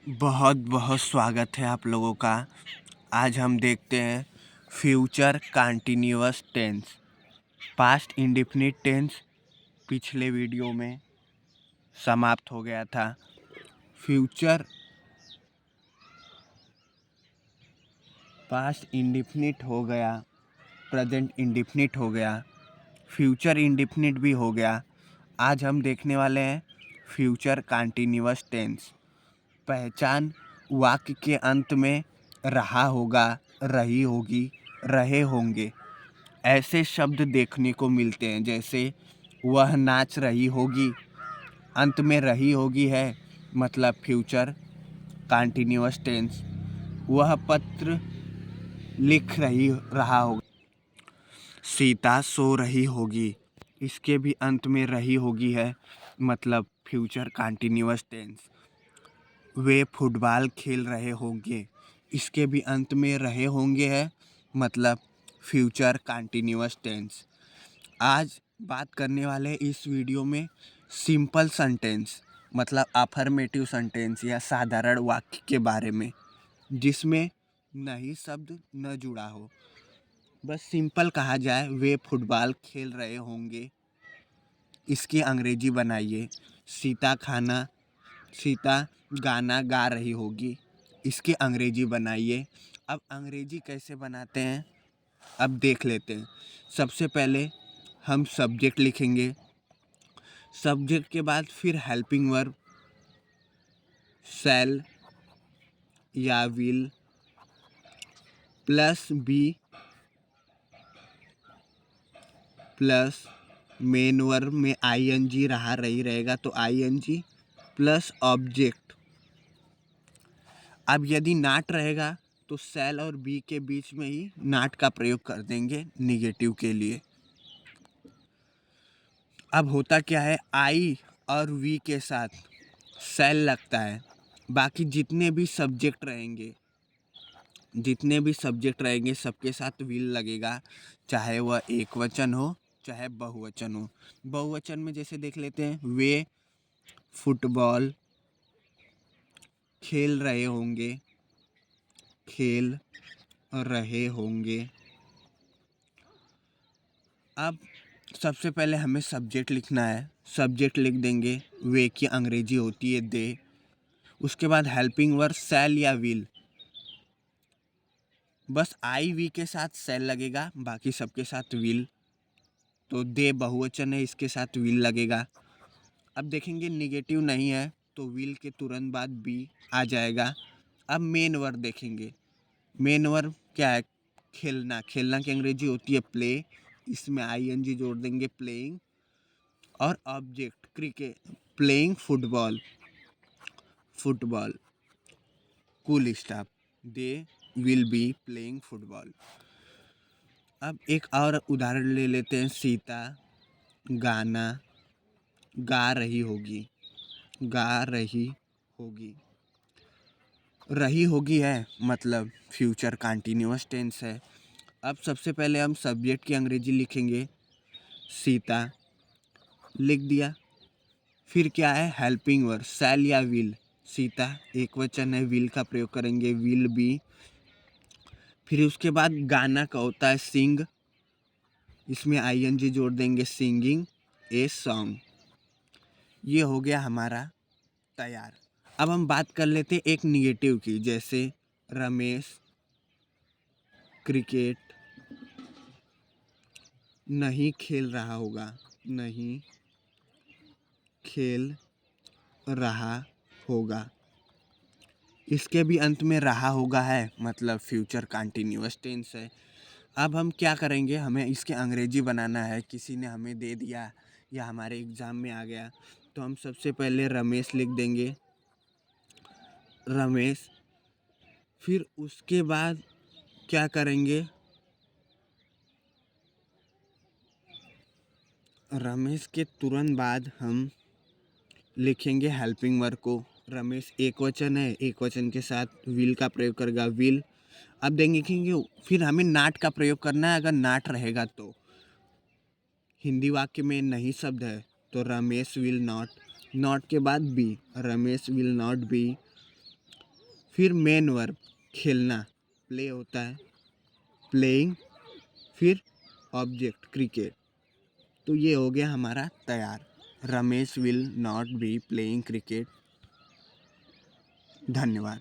बहुत बहुत स्वागत है आप लोगों का। आज हम देखते हैं future continuous tense. Past indefinite tense पिछले वीडियो में समाप्त हो गया था। फ्यूचर पास्ट इंडेफिनिट हो गया, प्रेजेंट इंडेफिनिट हो गया, फ्यूचर इंडेफिनिट भी हो गया। आज हम देखने वाले हैं फ्यूचर कंटीन्यूअस टेंस। पहचान वाक्य के अंत में रहा होगा, रही होगी, रहे होंगे ऐसे शब्द देखने को मिलते हैं। जैसे वह नाच रही होगी, अंत में रही होगी है मतलब फ्यूचर कंटीन्यूअस टेंस। वह पत्र लिख रहा होगा। सीता सो रही होगी, इसके भी अंत में रही होगी है मतलब फ्यूचर कंटीन्यूअस टेंस। वे फुटबॉल खेल रहे होंगे, इसके भी अंत में रहे होंगे है मतलब फ्यूचर कंटीन्यूअस टेंस। आज बात करने वाले इस वीडियो में सिंपल सेंटेंस मतलब अफर्मेटिव सेंटेंस या साधारण वाक्य के बारे में, जिसमें नहीं शब्द न जुड़ा हो। बस सिंपल कहा जाए वे फुटबॉल खेल रहे होंगे, इसकी अंग्रेजी बनाइए। सीता गाना गा रही होगी, इसकी अंग्रेजी बनाइए। अब अंग्रेजी कैसे बनाते हैं अब देख लेते हैं। सबसे पहले हम सब्जेक्ट लिखेंगे, सब्जेक्ट के बाद फिर हेल्पिंग वर्ब शैल या will plus be plus main verb में आईएनजी रहा रही रहेगा तो आईएनजी प्लस ऑब्जेक्ट। अब यदि नाट रहेगा तो शैल और बी के बीच में ही नाट का प्रयोग कर देंगे निगेटिव के लिए। अब होता क्या है, आई और वी के साथ शैल लगता है, बाकी जितने भी सब्जेक्ट रहेंगे सबके साथ विल लगेगा, चाहे वह एक वचन हो चाहे बहुवचन हो। बहुवचन में जैसे देख लेते हैं, वे फुटबॉल खेल रहे होंगे। अब सबसे पहले हमें सब्जेक्ट लिखना है, सब्जेक्ट लिख देंगे, वे की अंग्रेजी होती है दे। उसके बाद हेल्पिंग वर्ब शैल या विल, बस आई वी के साथ शैल लगेगा, बाकी सबके साथ विल। तो दे बहुवचन है, इसके साथ विल लगेगा। अब देखेंगे निगेटिव नहीं है तो विल के तुरंत बाद बी आ जाएगा। अब मेन वर्ब देखेंगे, मेन वर्ब क्या है, खेलना। खेलना की अंग्रेजी होती है प्ले, इसमें आईएनजी जोड़ देंगे प्लेइंग। और object cricket, playing football cool stop, they will be playing football. अब एक और उदाहरण ले लेते हैं, सीता गाना गा रही होगी, रही होगी है मतलब फ्यूचर कंटीन्यूअस टेंस है। अब सबसे पहले हम सब्जेक्ट की अंग्रेजी लिखेंगे, सीता लिख दिया। फिर क्या है, हेल्पिंग वर्ब शैल या विल, सीता एक वचन है, विल का प्रयोग करेंगे विल बी। फिर उसके बाद गाना का होता है सिंग, इसमें आईएनजी जोड़ देंगे सिंगिंग ए सॉन्ग। ये हो गया हमारा तैयार। अब हम बात कर लेते हैं एक निगेटिव की, जैसे रमेश क्रिकेट नहीं खेल रहा होगा, इसके भी अंत में रहा होगा है मतलब फ्यूचर कंटीन्यूअस टेंस है। अब हम क्या करेंगे, हमें इसके अंग्रेजी बनाना है, किसी ने हमें दे दिया या हमारे एग्ज़ाम में आ गया तो हम सबसे पहले रमेश लिख देंगे, रमेश। फिर उसके बाद क्या करेंगे, रमेश के तुरंत बाद हम लिखेंगे हेल्पिंग वर्ब को। रमेश एक वचन है, एक वचन के साथ विल का प्रयोग करेगा विल। अब देखेंगे फिर हमें नाट का प्रयोग करना है, अगर नाट रहेगा तो। हिंदी वाक्य में नहीं शब्द है तो रमेश विल नॉट, नॉट के बाद be, Ramesh will not be फिर मेन वर्ब खेलना, प्ले होता है, प्लेइंग, फिर ऑब्जेक्ट क्रिकेट। तो ये हो गया हमारा तैयार। Ramesh will not be playing cricket. धन्यवाद।